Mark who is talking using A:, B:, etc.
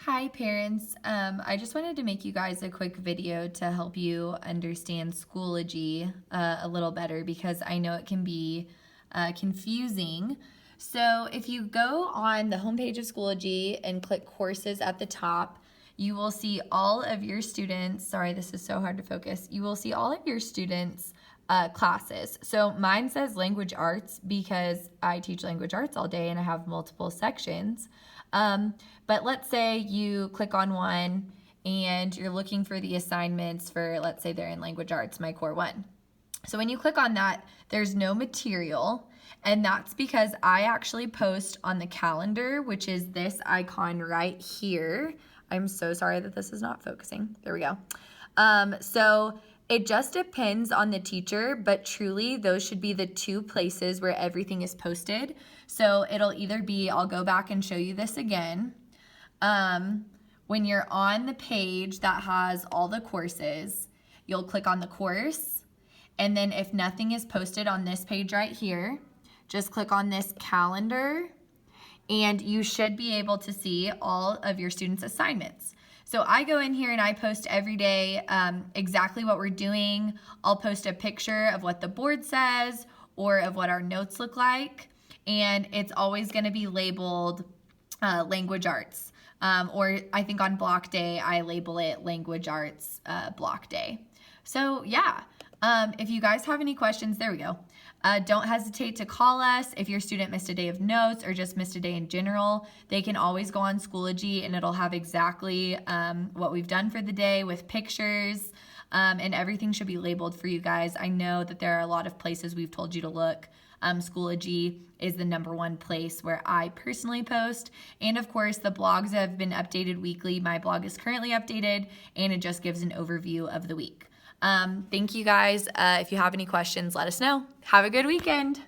A: Hi parents, I just wanted to make you guys a quick video to help you understand Schoology a little better because I know it can be confusing. So if you go on the homepage of Schoology and click courses at the top, you will see all of your students, sorry this is so hard to focus, you will see all of your students classes. So mine says language arts because I teach language arts all day and I have multiple sections. But let's say you click on one and you're looking for the assignments for, let's say they're in language arts, my core one. So when you click on that, there's no material, and that's because I actually post on the calendar, which is this icon right here. I'm so sorry that this is not focusing. There we go. So it just depends on the teacher, but truly those should be the two places where everything is posted. So it'll either be, I'll go back and show you this again. When you're on the page that has all the courses, you'll click on the course, and then if nothing is posted on this page right here, just click on this calendar, and you should be able to see all of your students' assignments. So I go in here and I post every day exactly what we're doing. I'll post a picture of what the board says or of what our notes look like, and it's always going to be labeled language arts. Or I think on block day, I label it language arts block day. So yeah, if you guys have any questions, there we go. Don't hesitate to call us. If your student missed a day of notes or just missed a day in general, they can always go on Schoology and it'll have exactly what we've done for the day with pictures, and everything should be labeled for you guys. I know that there are a lot of places we've told you to look. Schoology is the #1 place where I personally post. And of course, the blogs have been updated weekly. My blog is currently updated and it just gives an overview of the week. Thank you guys. If you have any questions, let us know. Have a good weekend.